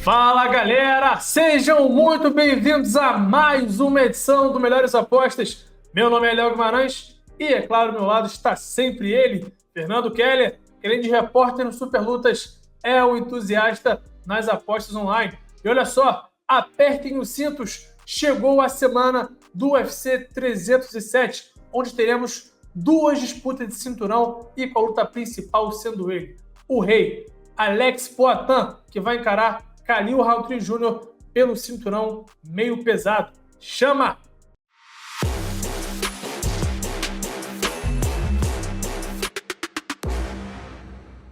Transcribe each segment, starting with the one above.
Fala galera, sejam muito bem-vindos a mais uma edição do Melhores Apostas. Meu nome é Léo Guimarães e, é claro, ao meu lado está sempre ele, Fernando Keller, grande repórter no Superlutas, é o entusiasta nas apostas online. E olha só, apertem os cintos, chegou a semana do UFC 307, onde teremos duas disputas de cinturão e com a luta principal sendo ele, o rei, Alex Poatan, que vai encarar Khalil Rountree Jr. pelo cinturão meio pesado. Chama!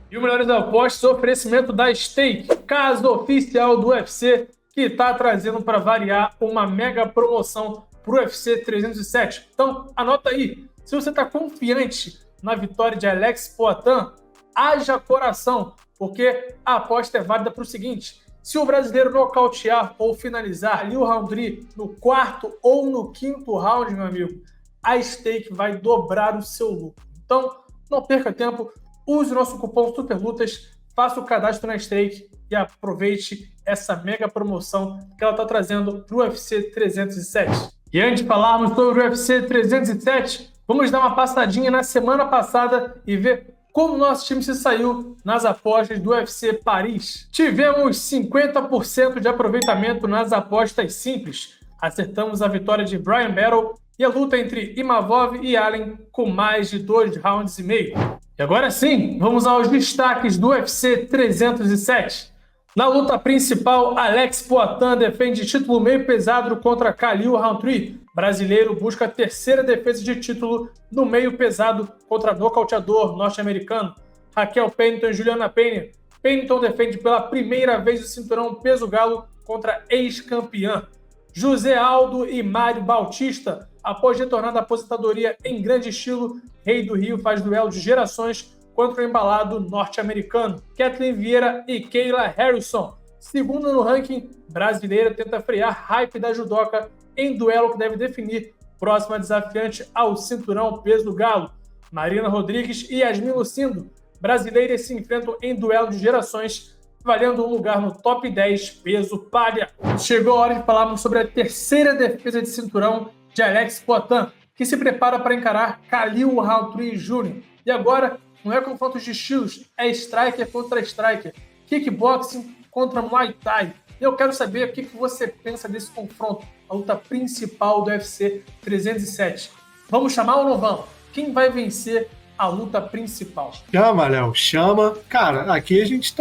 E o Melhores Apostas, oferecimento da Stake, casa oficial do UFC, que está trazendo para variar uma mega promoção para o UFC 307. Então, anota aí. Se você está confiante na vitória de Alex Poatan, haja coração, porque a aposta é válida para o seguinte: se o brasileiro nocautear ou finalizar Khalil Rountree no quarto ou no quinto round, meu amigo, a Stake vai dobrar o seu lucro. Então, não perca tempo, use o nosso cupom SUPERLUTAS, faça o cadastro na Stake e aproveite essa mega promoção que ela está trazendo para o UFC 307. E antes de falarmos sobre o UFC 307, vamos dar uma passadinha na semana passada e ver como nosso time se saiu nas apostas do UFC Paris. Tivemos 50% de aproveitamento nas apostas simples. Acertamos a vitória de Bryan Battle e a luta entre Imavov e Allen com mais de 2 rounds e meio. E agora sim, vamos aos destaques do UFC 307. Na luta principal, Alex Poatan defende título meio pesado contra Khalil Rountree. Brasileiro busca a terceira defesa de título no meio pesado contra nocauteador norte-americano. Raquel Pennington e Juliana Pena. Pennington defende pela primeira vez o cinturão peso galo contra ex-campeã. José Aldo e Mário Bautista. Após retornar da aposentadoria em grande estilo, Rei do Rio faz duelo de gerações contra o embalado norte-americano. Kathleen Vieira e Kayla Harrison. Segunda no ranking, brasileira tenta frear hype da judoca em duelo que deve definir próxima desafiante ao cinturão peso galo. Marina Rodrigues e Yasmin Lucindo. Brasileiras se enfrentam em duelo de gerações, valendo um lugar no top 10 peso palha. Chegou a hora de falarmos sobre a terceira defesa de cinturão de Alex Poatan, que se prepara para encarar Khalil Rountree Jr. E agora, não é confronto de estilos, é striker contra striker, kickboxing contra Muay Thai. E eu quero saber o que você pensa desse confronto, a luta principal do UFC 307. Vamos chamar ou não vamos? Quem vai vencer a luta principal? Chama, Léo, chama. Cara, aqui a gente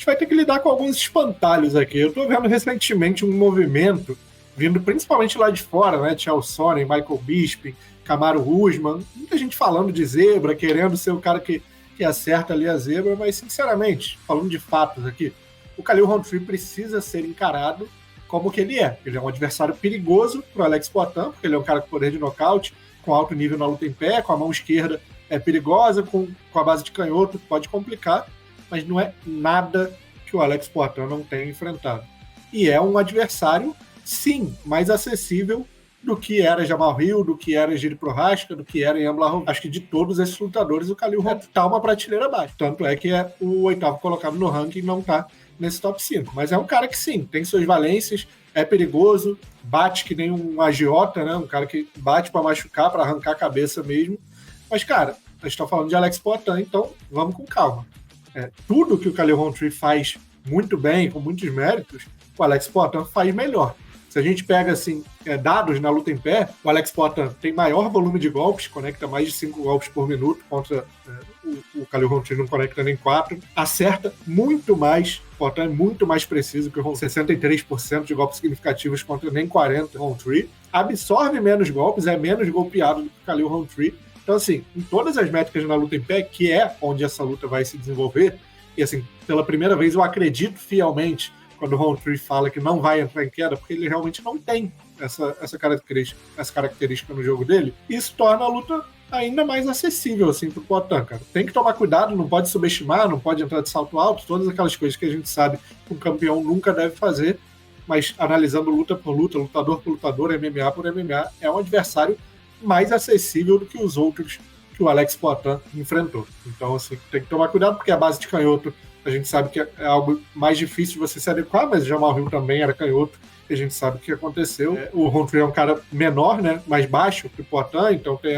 vai ter que lidar com alguns espantalhos aqui. Eu tô vendo recentemente um movimento vindo principalmente lá de fora, né? Chael Sonnen, Michael Bisping, Kamaru Usman, muita gente falando de zebra, querendo ser o cara que acerta ali a zebra, mas sinceramente, falando de fatos aqui, o Khalil Rountree precisa ser encarado como que ele é. Ele é um adversário perigoso para o Alex Poatan, porque ele é um cara com poder de nocaute, com alto nível na luta em pé, com a mão esquerda é perigosa, com a base de canhoto, pode complicar, mas não é nada que o Alex Poatan não tenha enfrentado. E é um adversário, sim, mais acessível do que era Jamal Hill, do que era Jiri Prochazka, do que era Ian Blachowicz. Acho que de todos esses lutadores, o Khalil Rountree está uma prateleira abaixo. Tanto é que é o oitavo colocado no ranking, não está nesse top 5. Mas é um cara que, sim, tem suas valências, é perigoso, bate que nem um agiota, né? Um cara que bate para machucar, para arrancar a cabeça mesmo. Mas, cara, a gente tá falando de Alex Poatan, então vamos com calma. Tudo que o Khalil Rountree faz muito bem, com muitos méritos, o Alex Poatan faz melhor. Se a gente pega assim, dados na luta em pé, o Alex Poatan tem maior volume de golpes, conecta mais de 5 golpes por minuto, contra o Khalil Rountree não conecta nem 4. Acerta muito mais, o Poatan é muito mais preciso que o Rountree, 63% de golpes significativos contra nem 40 Rountree. Absorve menos golpes, é menos golpeado do que o Khalil Rountree. Então, assim, em todas as métricas na luta em pé, que é onde essa luta vai se desenvolver, e assim, pela primeira vez eu acredito fielmente quando o Rountree fala que não vai entrar em queda, porque ele realmente não tem essa característica no jogo dele, isso torna a luta ainda mais acessível assim, pro Poatan, cara. Tem que tomar cuidado, não pode subestimar, não pode entrar de salto alto, todas aquelas coisas que a gente sabe que um campeão nunca deve fazer, mas analisando luta por luta, lutador por lutador, MMA por MMA, é um adversário mais acessível do que os outros que o Alex Poatan enfrentou. Então, assim, tem que tomar cuidado, porque a base de canhoto A gente sabe que é algo mais difícil de você se adequar, mas o Jamal Hill também era canhoto. A gente sabe o que aconteceu. O Rountree é um cara menor, né? Mais baixo que o Poitin, então tem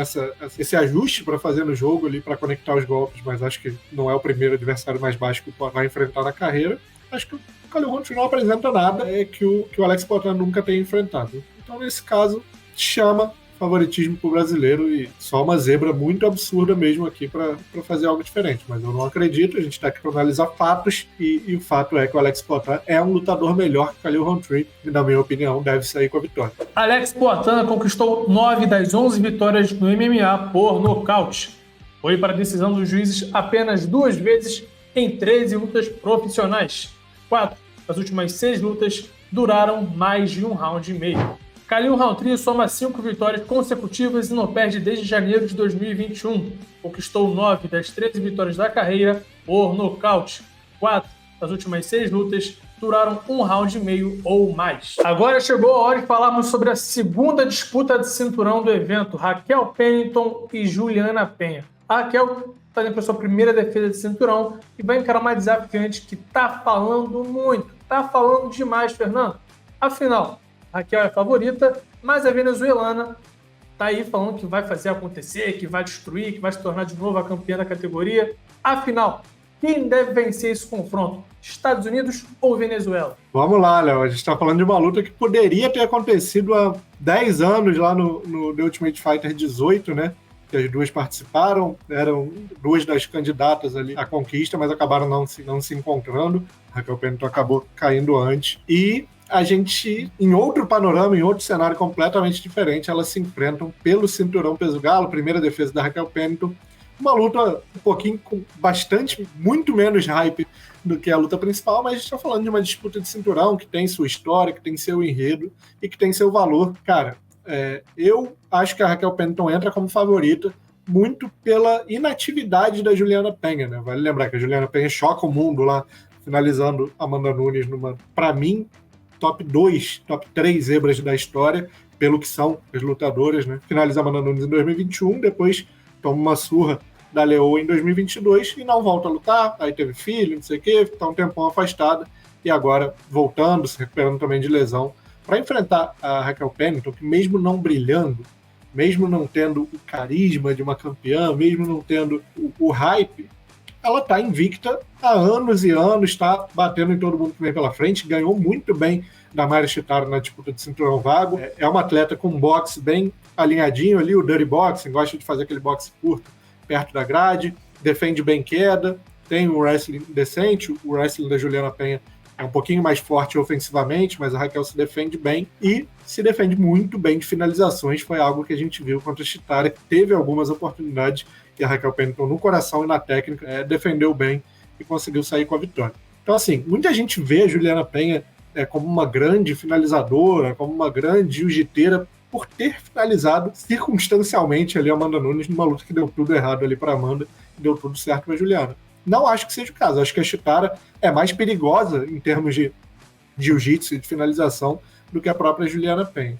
esse ajuste para fazer no jogo ali, para conectar os golpes, mas acho que não é o primeiro adversário mais baixo que o Poitin vai enfrentar na carreira. Acho que o Khalil Rountree não apresenta nada que o Alex Poitin nunca tenha enfrentado. Então, nesse caso, chama favoritismo pro brasileiro e só uma zebra muito absurda mesmo aqui para fazer algo diferente. Mas eu não acredito, a gente tá aqui para analisar fatos e o fato é que o Alex Poitin é um lutador melhor que o Khalil Rountree e, na minha opinião, deve sair com a vitória. Alex Poitin conquistou 9 das 11 vitórias no MMA por nocaute. Foi para a decisão dos juízes apenas 2 vezes em 13 lutas profissionais. 4 das últimas 6 lutas duraram mais de 1 round e meio. Khalil Rountree soma 5 vitórias consecutivas e não perde desde janeiro de 2021. Conquistou 9 das 13 vitórias da carreira por nocaute. 4 das últimas 6 lutas duraram 1 round e meio ou mais. Agora chegou a hora de falarmos sobre a segunda disputa de cinturão do evento, Raquel Pennington e Juliana Penha. A Raquel está indo para sua primeira defesa de cinturão e vai encarar uma desafiante que está falando muito, está falando demais, Fernando. Afinal, a Raquel é a favorita, mas a venezuelana está aí falando que vai fazer acontecer, que vai destruir, que vai se tornar de novo a campeã da categoria. Afinal, quem deve vencer esse confronto? Estados Unidos ou Venezuela? Vamos lá, Léo. A gente está falando de uma luta que poderia ter acontecido há 10 anos lá no The Ultimate Fighter 18, né? Que as duas participaram, eram 2 das candidatas ali à conquista, mas acabaram não se encontrando. A Raquel Pennington acabou caindo antes. E a gente, em outro panorama, em outro cenário completamente diferente, elas se enfrentam pelo cinturão peso galo, primeira defesa da Raquel Pennington. Uma luta um pouquinho com muito menos hype do que a luta principal, mas a gente está falando de uma disputa de cinturão que tem sua história, que tem seu enredo e que tem seu valor. Cara, eu acho que a Raquel Pennington entra como favorita muito pela inatividade da Juliana Penha, né? Vale lembrar que a Juliana Penha choca o mundo lá, finalizando a Amanda Nunes numa, para mim, top 2, top 3 zebras da história, pelo que são as lutadoras, né? Finaliza a Amanda Nunes em 2021, depois toma uma surra da Leoa em 2022 e não volta a lutar, aí teve filho, não sei o quê, tá um tempão afastada e agora voltando, se recuperando também de lesão, para enfrentar a Raquel Pennington, que mesmo não brilhando, mesmo não tendo o carisma de uma campeã, mesmo não tendo o hype, ela tá invicta há anos e anos, tá batendo em todo mundo que vem pela frente, ganhou muito bem da Mayra Chitara na disputa de cinturão vago, é uma atleta com um boxe bem alinhadinho ali, o dirty boxing, gosta de fazer aquele boxe curto perto da grade, defende bem queda, tem um wrestling decente, o wrestling da Juliana Penha é um pouquinho mais forte ofensivamente, mas a Raquel se defende bem e se defende muito bem de finalizações. Foi algo que a gente viu contra a Chitara, que teve algumas oportunidades e a Raquel Pennington no coração e na técnica defendeu bem e conseguiu sair com a vitória. Então, assim, muita gente vê a Juliana Penha como uma grande finalizadora, como uma grande jiu-jiteira, por ter finalizado circunstancialmente ali a Amanda Nunes numa luta que deu tudo errado ali para Amanda e deu tudo certo para Juliana. Não acho que seja o caso. Acho que a Chitara é mais perigosa em termos de jiu-jitsu e de finalização do que a própria Juliana Penha.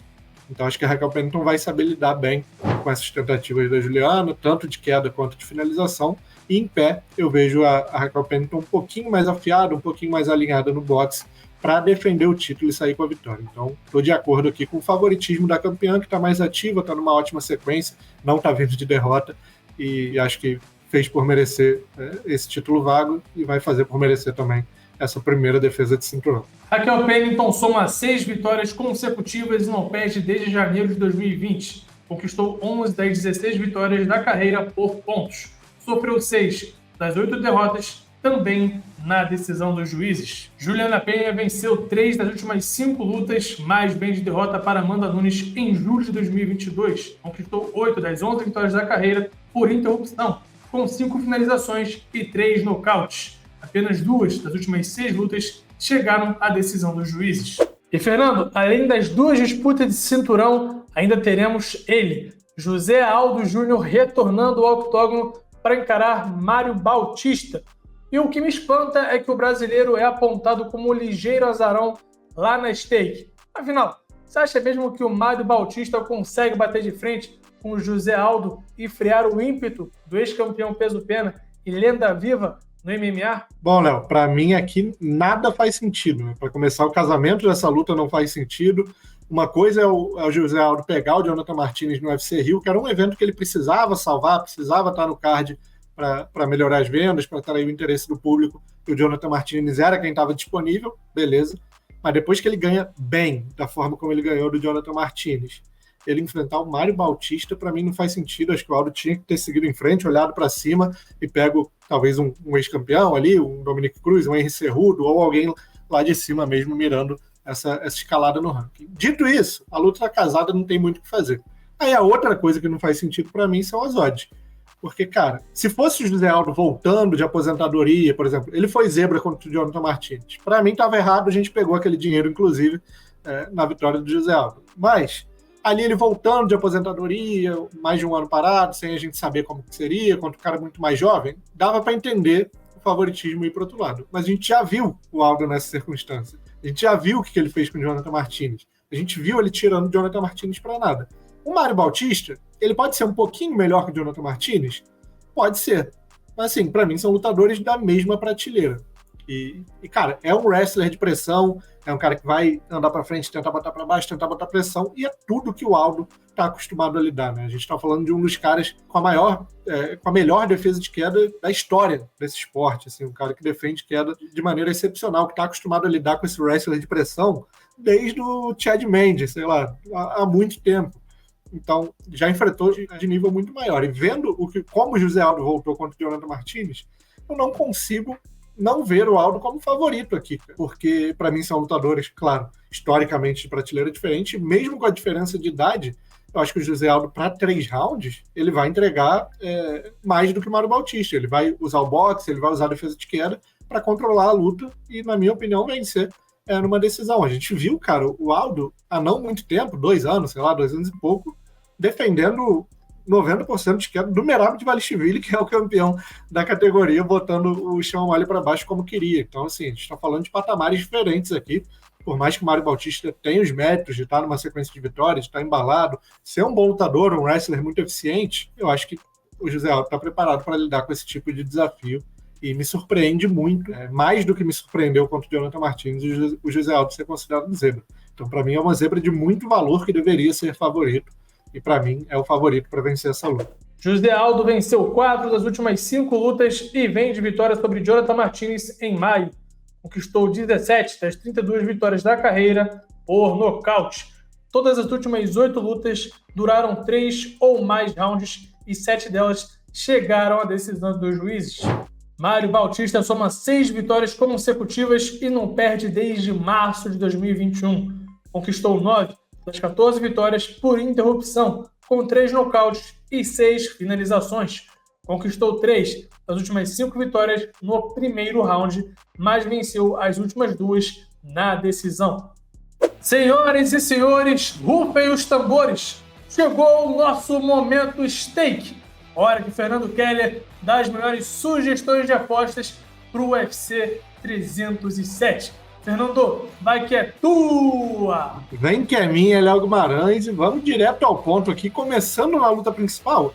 Então acho que a Raquel Pennington vai saber lidar bem com essas tentativas da Juliana, tanto de queda quanto de finalização. E em pé, eu vejo a Raquel Pennington um pouquinho mais afiada, um pouquinho mais alinhada no boxe para defender o título e sair com a vitória. Então, estou de acordo aqui com o favoritismo da campeã, que está mais ativa, está numa ótima sequência, não está vindo de derrota e acho que fez por merecer esse título vago e vai fazer por merecer também essa primeira defesa de cinturão. Raquel Pennington soma 6 vitórias consecutivas e não perde desde janeiro de 2020. Conquistou 11 das 16 vitórias da carreira por pontos. Sofreu 6 das 8 derrotas, também na decisão dos juízes. Juliana Penha venceu 3 das últimas 5 lutas, mais bem de derrota para Amanda Nunes em julho de 2022. Conquistou 8 das 11 vitórias da carreira por interrupção, com 5 finalizações e 3 nocautes. Apenas 2 das últimas 6 lutas chegaram à decisão dos juízes. E, Fernando, além das 2 disputas de cinturão, ainda teremos ele, José Aldo Júnior, retornando ao octógono para encarar Mário Bautista. E o que me espanta é que o brasileiro é apontado como ligeiro azarão lá na stake. Afinal, você acha mesmo que o Mário Bautista consegue bater de frente com o José Aldo e frear o ímpeto do ex-campeão peso-pena e lenda viva no MMA? Bom, Léo, pra mim aqui nada faz sentido, né? Pra começar, o casamento dessa luta não faz sentido. Uma coisa é o José Aldo pegar o Jonathan Martinez no UFC Rio, que era um evento que ele precisava salvar, precisava estar no card para melhorar as vendas, para atrair o interesse do público. E o Jonathan Martinez era quem estava disponível, beleza. Mas depois que ele ganha bem, da forma como ele ganhou do Jonathan Martinez, ele enfrentar o Mário Bautista, para mim não faz sentido. Acho que o Aldo tinha que ter seguido em frente, olhado para cima e pego talvez um ex-campeão ali, um Dominic Cruz, um Henry Cejudo, ou alguém lá de cima mesmo mirando essa escalada no ranking. Dito isso, a luta tá casada, não tem muito o que fazer. Aí a outra coisa que não faz sentido para mim são as odds. Porque, cara, se fosse o José Aldo voltando de aposentadoria, por exemplo, ele foi zebra contra o Jonathan Martinez. Para mim estava errado, a gente pegou aquele dinheiro, inclusive, na vitória do José Aldo. Mas ali ele voltando de aposentadoria, mais de um ano parado, sem a gente saber como que seria, contra um cara muito mais jovem, dava para entender o favoritismo ir para outro lado. Mas a gente já viu o Aldo nessa circunstância. A gente já viu o que ele fez com o Jonathan Martinez. A gente viu ele tirando o Jonathan Martinez para nada. O Mário Bautista, ele pode ser um pouquinho melhor que o Jonathan Martinez? Pode ser. Mas, assim, para mim, são lutadores da mesma prateleira. E, cara, é um wrestler de pressão, é um cara que vai andar para frente, tentar botar para baixo, tentar botar pressão, e é tudo que o Aldo está acostumado a lidar, né? A gente está falando de um dos caras com a melhor defesa de queda da história desse esporte, assim, um cara que defende queda de maneira excepcional, que está acostumado a lidar com esse wrestler de pressão desde o Chad Mendes, sei lá, há muito tempo. Então, já enfrentou de nível muito maior. E vendo como o José Aldo voltou contra o Jonathan Martinez, eu não consigo não ver o Aldo como favorito aqui, porque para mim são lutadores, claro, historicamente de prateleira diferente, mesmo com a diferença de idade, eu acho que o José Aldo, para 3 rounds, ele vai entregar mais do que o Mário Bautista. Ele vai usar o boxe, ele vai usar a defesa de queda para controlar a luta e, na minha opinião, vencer numa decisão. A gente viu, cara, o Aldo, há não muito tempo, 2 anos, sei lá, 2 anos e pouco, defendendo 90% de queda do Merab Dvalishvili, que é o campeão da categoria, botando o Sean O'Malley para baixo como queria. Então, assim, a gente está falando de patamares diferentes aqui. Por mais que o Mário Bautista tenha os méritos de estar numa sequência de vitórias, de estar embalado, ser um bom lutador, um wrestler muito eficiente, eu acho que o José Aldo está preparado para lidar com esse tipo de desafio. E me surpreende muito, mais do que me surpreendeu contra o Jonathan Martinez, o José Aldo ser considerado zebra. Então, para mim, é uma zebra de muito valor que deveria ser favorito. E para mim é o favorito para vencer essa luta. José Aldo venceu 4 das últimas 5 lutas e vem de vitória sobre Jonathan Martinez em maio. Conquistou 17 das 32 vitórias da carreira por nocaute. Todas as últimas 8 lutas duraram 3 ou mais rounds e 7 delas chegaram à decisão dos juízes. Mário Bautista soma 6 vitórias consecutivas e não perde desde março de 2021. Conquistou 9 das 14 vitórias por interrupção, com 3 nocautes e 6 finalizações. Conquistou 3 das últimas 5 vitórias no primeiro round, mas venceu as últimas 2 na decisão. Senhoras e senhores, rufem os tambores! Chegou o nosso momento steak! Hora que Fernando Keller dá as melhores sugestões de apostas para o UFC 307. Fernando, vai que é tua! Vem que é minha, Léo Guimarães, e vamos direto ao ponto aqui, começando na luta principal,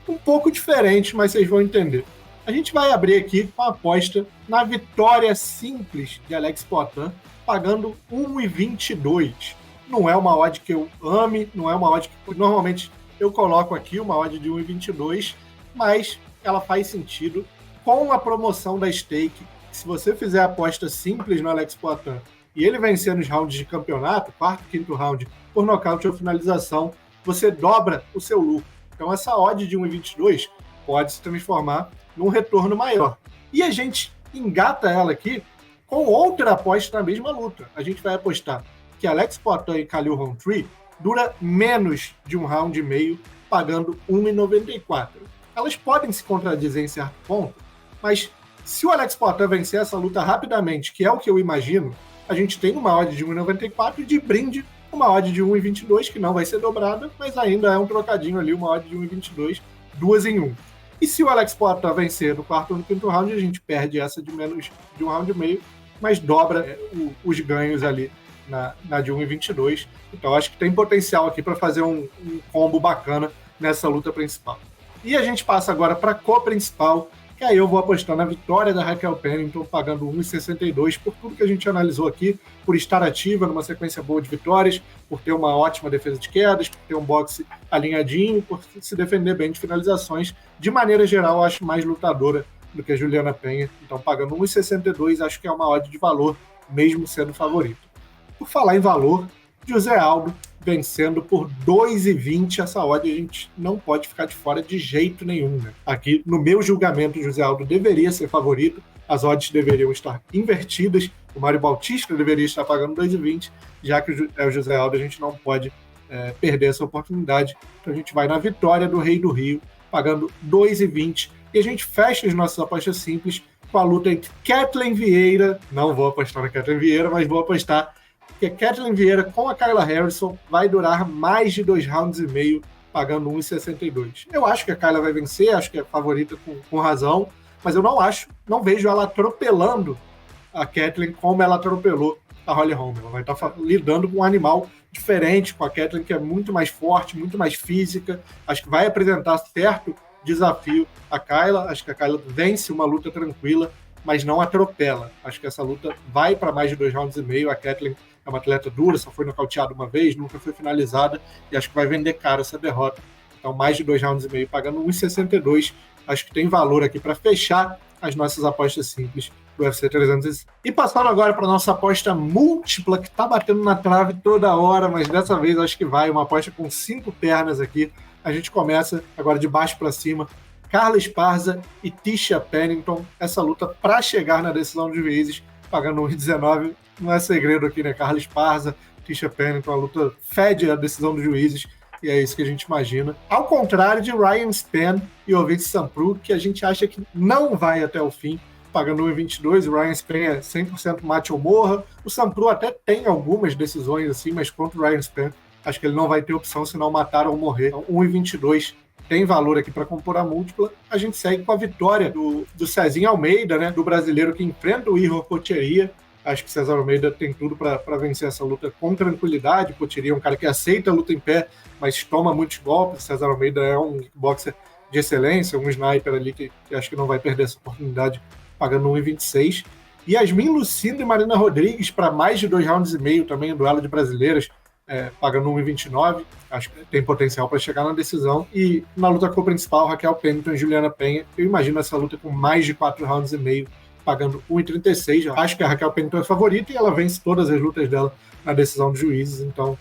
um pouco diferente, mas vocês vão entender. A gente vai abrir aqui com a aposta na vitória simples de Alex Poatan, pagando 1,22. Não é uma odd que eu ame, não é uma odd que normalmente eu coloco aqui, uma odd de 1,22, mas ela faz sentido com a promoção da stake. Se você fizer a aposta simples no Alex Poatan e ele vencer nos rounds de campeonato, 4º, 5º round, por nocaute ou finalização, você dobra o seu lucro. Então essa odd de 1,22 pode se transformar num retorno maior. E a gente engata ela aqui com outra aposta na mesma luta. A gente vai apostar que Alex Poatan e Khalil Rountree dura menos de 1 round e meio, pagando 1,94. Elas podem se contradizer em certo ponto, mas se o Alex Poatan vencer essa luta rapidamente, que é o que eu imagino, a gente tem uma odd de 1,94 e de brinde uma odd de 1,22, que não vai ser dobrada, mas ainda é um trocadinho ali, uma odd de 1,22, 2 em 1. E se o Alex Poatan vencer no 4º ou no 5º round, a gente perde essa de menos de 1 round e meio, mas dobra os ganhos ali na de 1,22. Então acho que tem potencial aqui para fazer um combo bacana nessa luta principal. E a gente passa agora para a co-principal, que aí eu vou apostar na vitória da Raquel Pennington, pagando 1,62 por tudo que a gente analisou aqui, por estar ativa numa sequência boa de vitórias, por ter uma ótima defesa de quedas, por ter um boxe alinhadinho, por se defender bem de finalizações. De maneira geral, eu acho mais lutadora do que a Juliana Penha, então pagando 1,62 acho que é uma odd de valor, mesmo sendo favorito. Por falar em valor, José Aldo vencendo por 2,20, essa odd a gente não pode ficar de fora de jeito nenhum, né? Aqui, no meu julgamento, o José Aldo deveria ser favorito, as odds deveriam estar invertidas, o Mário Bautista deveria estar pagando 2,20, já que o José Aldo a gente não pode perder essa oportunidade, então a gente vai na vitória do Rei do Rio, pagando 2,20, e a gente fecha as nossas apostas simples com a luta entre Ketlen Vieira, não vou apostar na Ketlen Vieira, mas vou apostar que a Ketlen Vieira com a Kayla Harrison vai durar mais de 2 rounds e meio, pagando 1,62. Eu acho que a Kayla vai vencer, acho que é favorita com razão, mas eu não vejo ela atropelando a Ketlen como ela atropelou a Holly Holm. Ela vai estar lidando com um animal diferente, com a Ketlen que é muito mais forte, muito mais física, acho que vai apresentar certo desafio a Kayla, acho que a Kayla vence uma luta tranquila, mas não atropela. Acho que essa luta vai para mais de 2 rounds e meio, a Ketlen é uma atleta dura, só foi nocauteada uma vez, nunca foi finalizada, e acho que vai vender caro essa derrota. Então, mais de 2 rounds e meio, pagando 1,62. Acho que tem valor aqui para fechar as nossas apostas simples do UFC 300. E passando agora para nossa aposta múltipla, que está batendo na trave toda hora, mas dessa vez acho que vai, uma aposta com 5 pernas aqui. A gente começa agora de baixo para cima. Carla Esparza e Tisha Pennington, essa luta para chegar na decisão de juízes, pagando 1,19. Não é segredo aqui, né? Carla Esparza, Tisha Pennington, a luta fede a decisão dos juízes, e é isso que a gente imagina. Ao contrário de Ryan Spann e Ovince St. Preux, que a gente acha que não vai até o fim, pagando 1,22. O Ryan Spann é 100% mate ou morra. O St. Preux até tem algumas decisões assim, mas contra o Ryan Spann, acho que ele não vai ter opção se não matar ou morrer. Então, 1,22 tem valor aqui para compor a múltipla. A gente segue com a vitória do Cezinha Almeida, né, do brasileiro que enfrenta o Ihor Potieria. Acho que César Almeida tem tudo para vencer essa luta com tranquilidade. Potieria é um cara que aceita a luta em pé, mas toma muitos golpes. César Almeida é um boxer de excelência, um sniper ali que acho que não vai perder essa oportunidade, pagando 1,26. Yasmin Lucindo e Marina Rodrigues para mais de 2 rounds e meio, também um duelo de brasileiras, pagando 1,29. Acho que tem potencial para chegar na decisão. E na luta co-principal, Raquel Pennington e Juliana Penha. Eu imagino essa luta com mais de 4 rounds e meio, pagando 1,36. Acho que a Raquel Pennington é favorita e ela vence todas as lutas dela na decisão dos juízes. Então,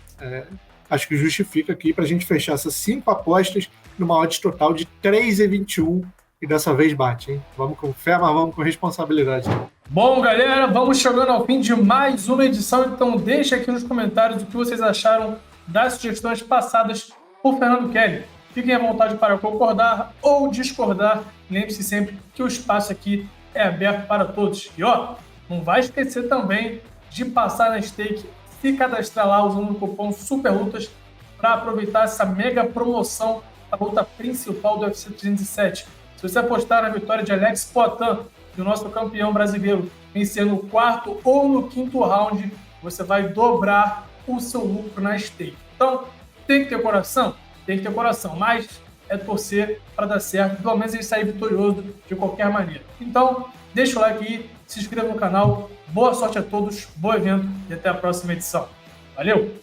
acho que justifica aqui para a gente fechar essas 5 apostas numa odds total de 3,21. E dessa vez bate, hein? Vamos com fé, mas vamos com responsabilidade. Bom, galera, vamos chegando ao fim de mais uma edição, então deixa aqui nos comentários o que vocês acharam das sugestões passadas por Fernando Kelly. Fiquem à vontade para concordar ou discordar. Lembre-se sempre que o espaço aqui é aberto para todos. E ó, não vai esquecer também de passar na Stake, se cadastrar lá usando o cupom SUPERLUTAS para aproveitar essa mega promoção da luta principal do UFC 307. Se você apostar na vitória de Alex Poatan, o nosso campeão brasileiro, vencendo no 4º ou no 5º round, você vai dobrar o seu lucro na Stake. Então, tem que ter coração? Tem que ter coração, mas é torcer para dar certo, pelo menos ele sair vitorioso de qualquer maneira. Então, deixa o like aí, se inscreva no canal, boa sorte a todos, bom evento e até a próxima edição. Valeu!